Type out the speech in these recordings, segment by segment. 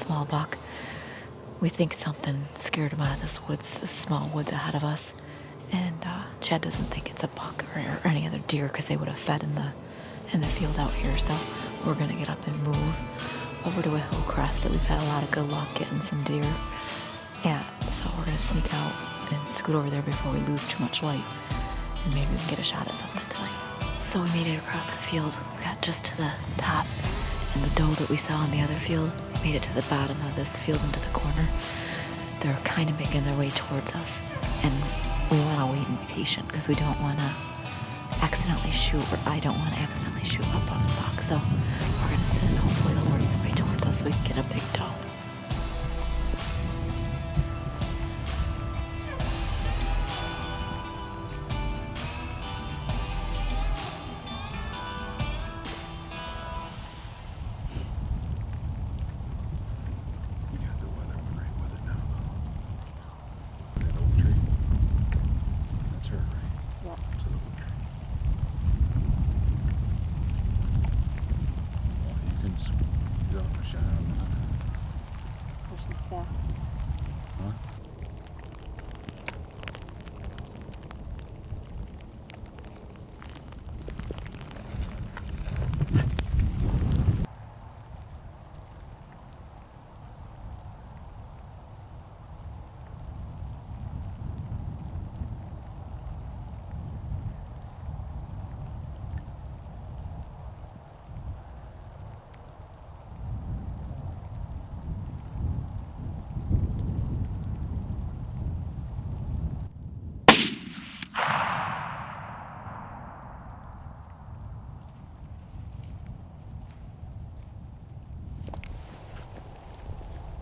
small buck. We think something scared him out of this small woods ahead of us. And Chad doesn't think it's a buck or any other deer because they would have fed in the field out here. So we're gonna get up and move over to a hill crest that we've had a lot of good luck getting some deer. Yeah, so we're gonna sneak out and scoot over there before we lose too much light. And maybe we can get a shot at something tonight. So we made it across the field. We got just to the top. And the doe that we saw in the other field made it to the bottom of this field into the corner. They're kind of making their way towards us. And we want to wait and be patient because we don't want to accidentally shoot, or I don't want to accidentally shoot up on the buck. So we're going to sit and hopefully they'll work their way towards us so we can get a big doe.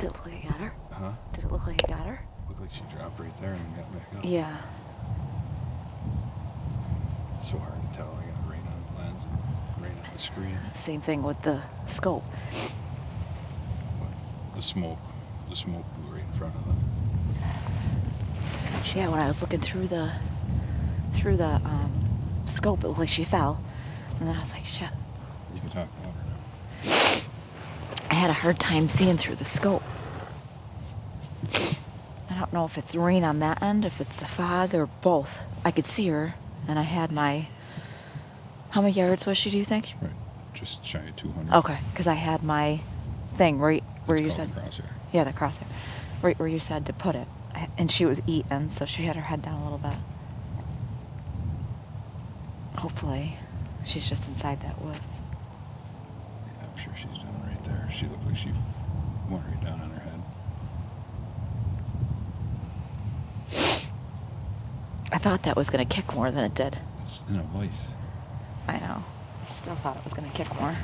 Did it look like I got her? Huh? Did it look like I got her? Looked like she dropped right there and got back up. Yeah. It's so hard to tell. I got rain on the lens and rain on the screen. Same thing with the scope. But the smoke blew right in front of them. Yeah, when I was looking through the scope, it looked like she fell. And then I was like, shit. You can talk louder now. I had a hard time seeing through the scope. I don't know if it's rain on that end, if it's the fog, or both. I could see her, and I had my... How many yards was she, do you think? Right, just shy of 200. Okay, because I had my thing right where It's you called said... the crosshair. Yeah, the crosshair. Right where you said to put it. And she was eating, so she had her head down a little bit. Hopefully, she's just inside that woods. Yeah, I'm sure she's down right there. She looked like she went right down on her head. I thought that was going to kick more than it did. It's in a vice. I know. I still thought it was going to kick more.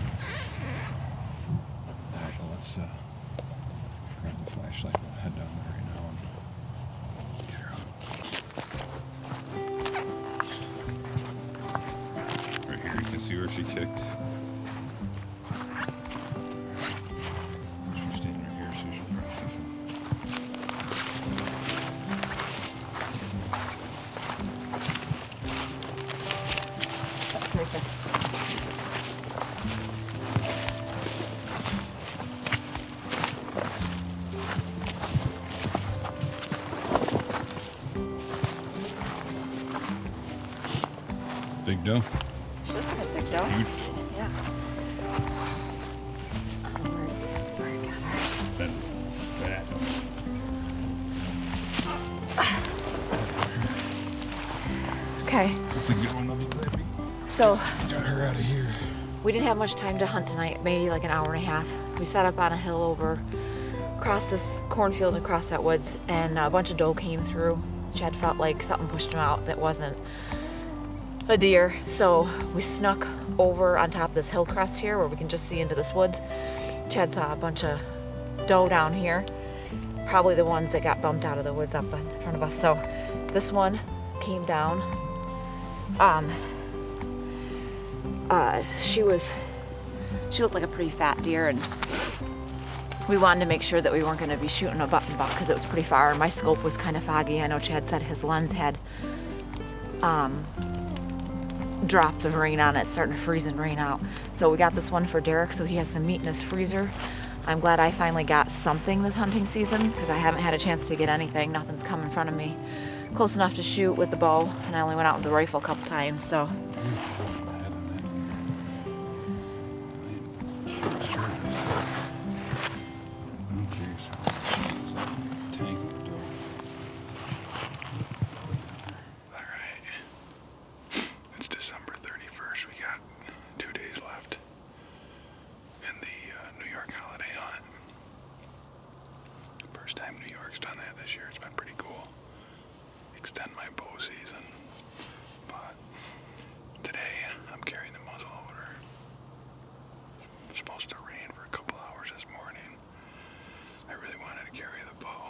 Alright, well, let's grab the flashlight and head down there right now and get her out. Right here, you can see where she kicked. She's standing right here, so she'll probably see some. Big doe. She looks like a big doe. Huge doe. Yeah. Where I got her. That. Okay, That's a good one, that'll be great. so Got her out of here. we didn't have much time to hunt tonight, maybe like an hour and a half. We sat up on a hill over, across this cornfield and across that woods, and a bunch of doe came through. Chad felt like something pushed him out that wasn't a deer, so we snuck over on top of this hill crest here where we can just see into this woods. Chad saw a bunch of doe down here, probably the ones that got bumped out of the woods up in front of us. So this one came down. She looked like a pretty fat deer, and we wanted to make sure that we weren't going to be shooting a button buck because it was pretty far. My scope was kind of foggy. I know Chad said his lens had drops of rain on it, starting to freeze and rain out. So we got this one for Derek, so he has some meat in his freezer. I'm glad I finally got something this hunting season because I haven't had a chance to get anything. Nothing's come in front of me close enough to shoot with the bow, and I only went out with the rifle a couple times, so. Extend my bow season, but today I'm carrying the muzzle loader. It's supposed to rain for a couple hours this morning. I really wanted to carry the bow,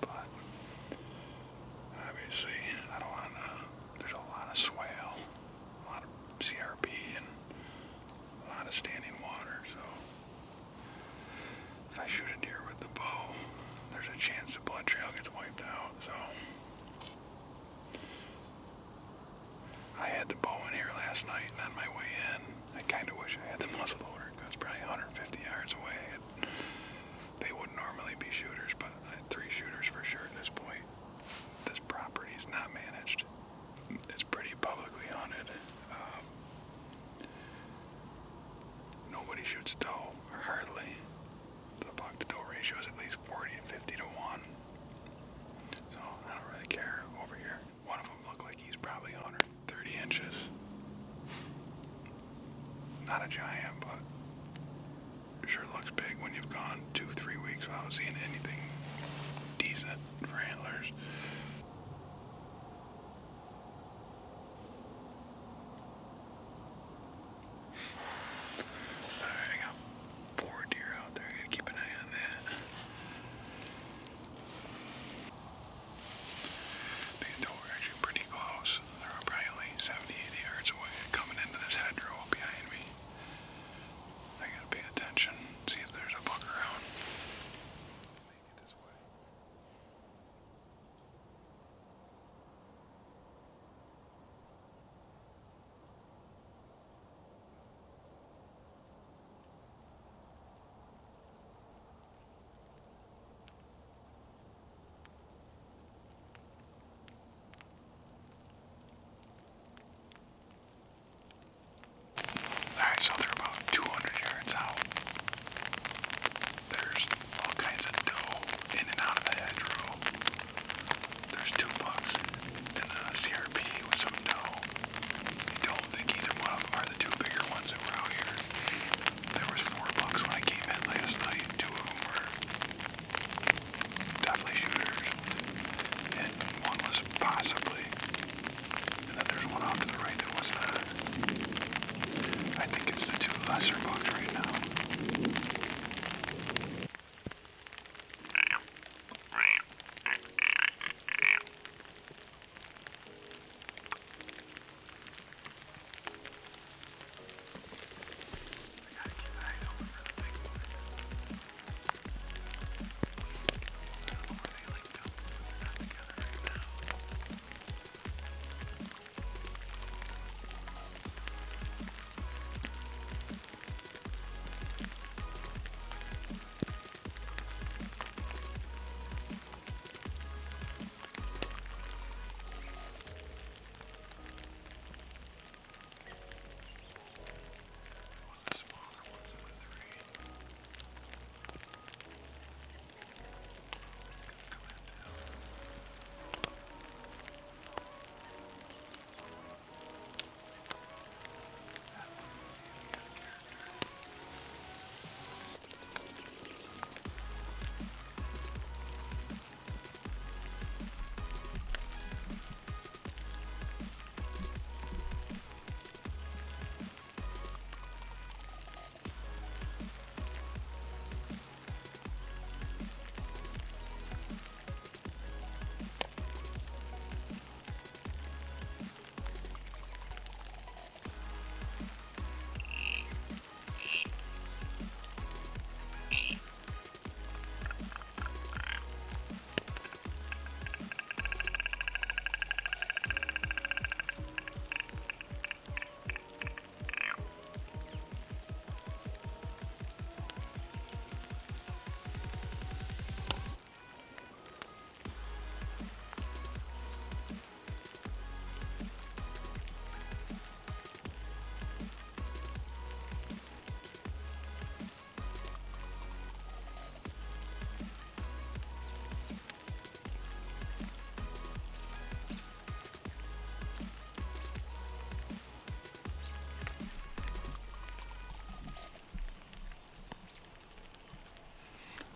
but obviously I don't want to. There's a lot of swale, a lot of CRP, and a lot of standing water, so if I shoot a deer with the bow, there's a chance the blood trail gets wiped out, so I had the bow in here last night, and on my way in, I kind of wish I had the muzzle loader, because it's probably 150 yards away. They wouldn't normally be shooters, but I had 3 shooters for sure at this point. This property is not managed. It's pretty publicly hunted. Nobody shoots doe, or hardly. The buck to doe ratio is at least 40 and 50 to 1. So I don't really care over here. One of them looked like he's probably 130 inches. Not a giant, but it sure looks big when you've gone 2-3 weeks without seeing anything decent for antlers.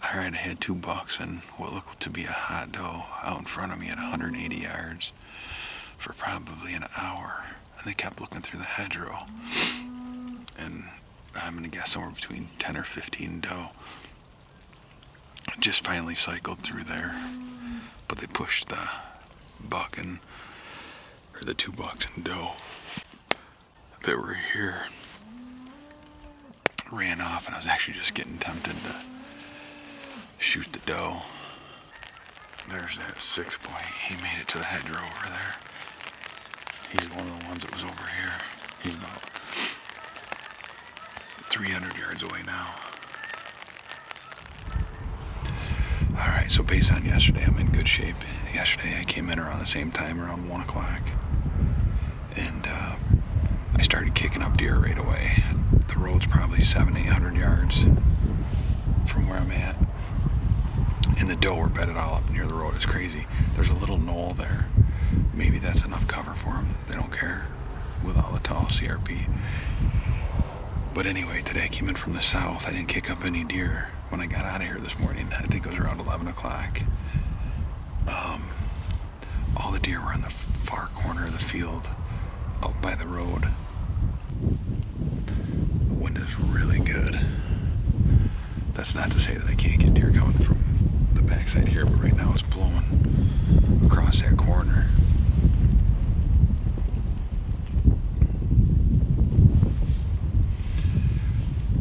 I had 2 bucks and what looked to be a hot doe out in front of me at 180 yards for probably an hour. And they kept looking through the hedgerow. And I'm going to guess somewhere between 10 or 15 doe. Just finally cycled through there. But they pushed the buck and, or the 2 bucks and doe that were here. Ran off, and I was actually just getting tempted to shoot the doe. There's that 6 point. He made it to the hedgerow over there. He's one of the ones that was over here. He's about 300 yards away now. Alright, so based on yesterday, I'm in good shape. Yesterday I came in around the same time, around 1 o'clock. And I started kicking up deer right away. The road's probably 700-800 yards from where I'm at. And the doe were bedded all up near the road. It's crazy. There's a little knoll there. Maybe that's enough cover for them. They don't care with all the tall CRP. But anyway, today I came in from the south. I didn't kick up any deer when I got out of here this morning. I think it was around 11 o'clock. All the deer were in the far corner of the field out by the road. Wind is really good. That's not to say that I can't get deer coming from the backside here, but right now it's blowing across that corner.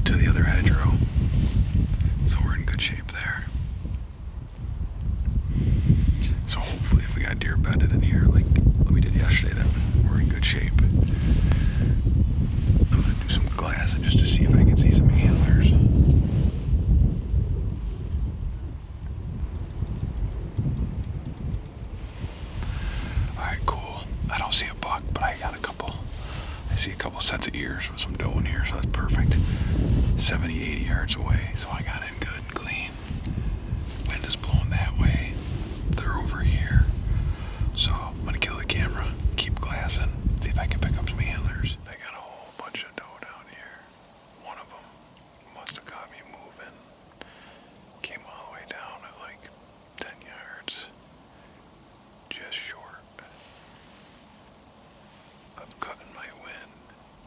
To the other hedgerow. So we're in good shape there. So hopefully if we got deer bedded in here like we did yesterday, then we're in good shape. I'm gonna do some glassing just to see if I can see some antlers. Alright, cool. I don't see a buck, but I see a couple sets of ears with some doe in here, so that's perfect. 70, 80 yards away, so I got in good and clean. Wind is blowing that way. They're over here. So I'm gonna kill the camera, keep glassing, see if I can pick up some antlers. I got a whole bunch of doe down here. One of them must have caught me moving. Came all the way down at like 10 yards. Just short of cutting my wind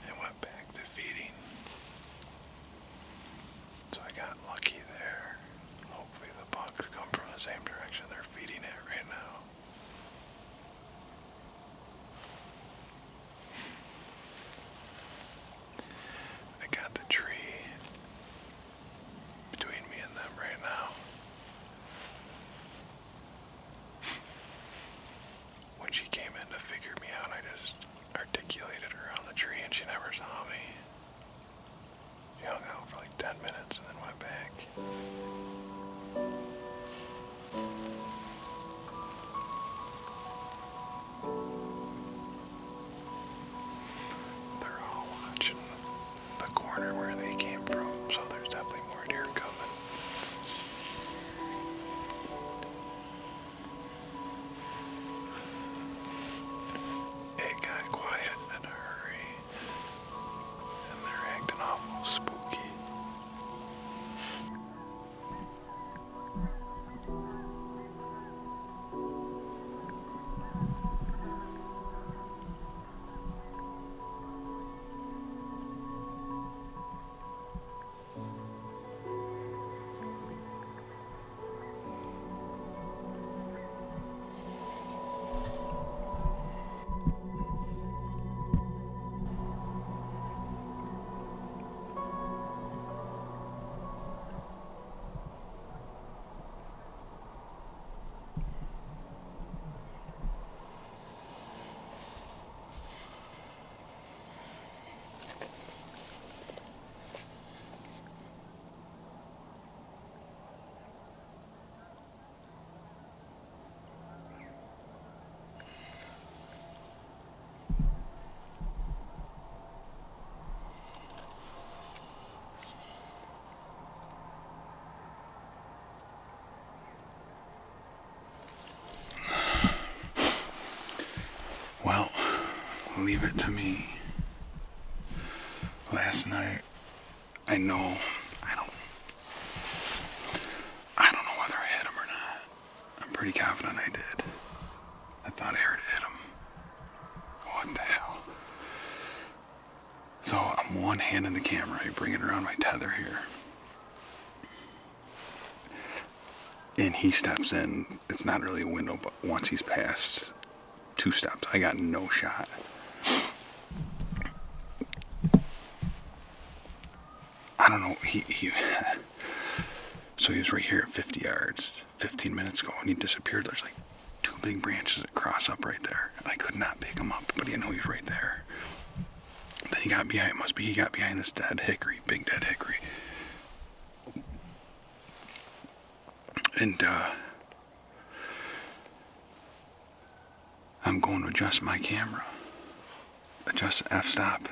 and went back to feeding. So I got lucky there. Hopefully the bucks come from the same direction they're feeding at right now. I got the tree between me and them right now. When she came in to figure me out, I just articulated her on the tree and she never saw me. She hung out for like 10 minutes and then went back. They're all watching the corner where they came from, so there's definitely more deer coming. It got quiet in a hurry, and they're acting awful spooky. Well, leave it to me. Last night, I pretty confident I did. I thought I heard it hit him. What the hell? So I'm one hand in the camera. I bring it around my tether here. And he steps in. It's not really a window, but once he's past 2 steps, I got no shot. I don't know. So he was right here at 50 yards 15 minutes ago, and he disappeared. There's like 2 big branches that cross up right there, and I could not pick him up, but I know he's right there. Then he got behind. He got behind this dead hickory, big dead hickory. And I'm going to adjust my camera, adjust the f-stop.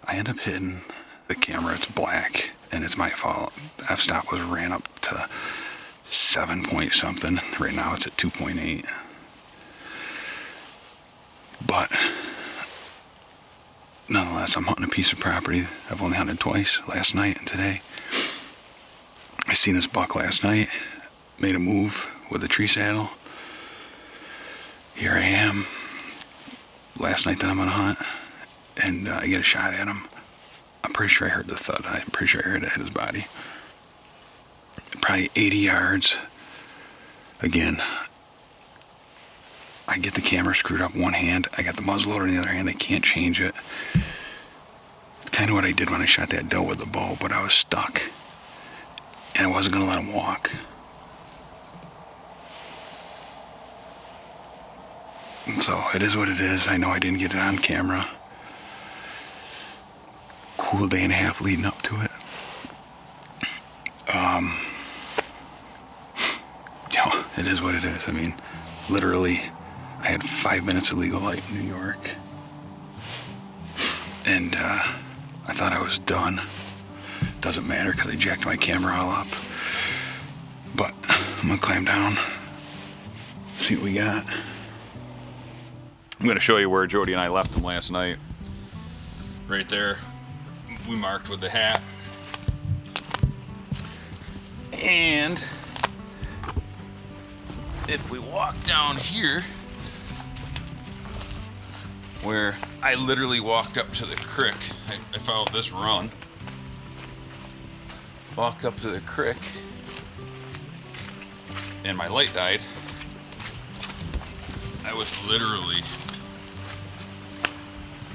I end up hitting the camera. It's black, and it's my fault. The f-stop was ran up to 7 point something. Right now it's at 2.8. But nonetheless, I'm hunting a piece of property I've only hunted twice, last night and today. I seen this buck last night, made a move with a tree saddle. Here I am, last night that I'm gonna hunt, and I get a shot at him. I'm pretty sure I heard the thud. I'm pretty sure I heard it hit his body. Probably 80 yards. Again, I get the camera screwed up one hand. I got the muzzleloader in the other hand. I can't change it. Kind of what I did when I shot that doe with the bow, but I was stuck. And I wasn't going to let him walk. And so it is what it is. I know I didn't get it on camera. Cool day and a half leading up to it. It is what it is. I mean, literally, I had 5 minutes of legal light in New York. And I thought I was done. Doesn't matter because I jacked my camera all up. But I'm gonna climb down, see what we got. I'm gonna show you where Jodi and I left him last night. Right there, we marked with the hat. And if we walk down here, where I literally walked up to the creek, I followed this run, walked up to the creek, and my light died. I was literally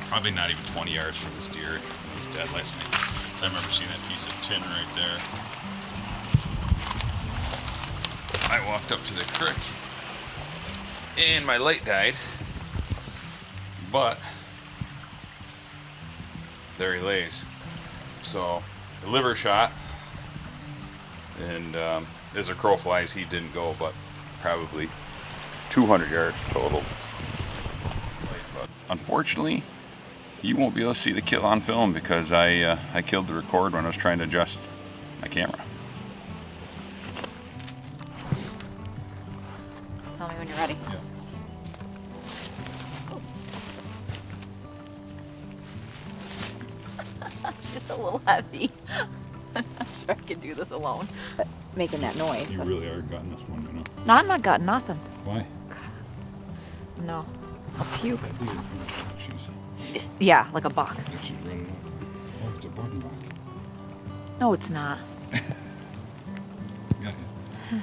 probably not even 20 yards from this deer. He was dead last night. I remember seeing that piece of tin right there. I walked up to the creek and my light died, but there he lays. So the liver shot, and as a crow flies, he didn't go, but probably 200 yards total. But unfortunately, you won't be able to see the kill on film because I killed the record when I was trying to adjust my camera. Tell me when you're ready. Yeah. It's just a little heavy. I'm not sure I can do this alone. But making that noise. You really are gutting this one, you know? No, I'm not gutting nothing. Why? No. I'll puke. She's Yeah, like a buck. running up. Oh, it's a button buck. No, it's not. Got it.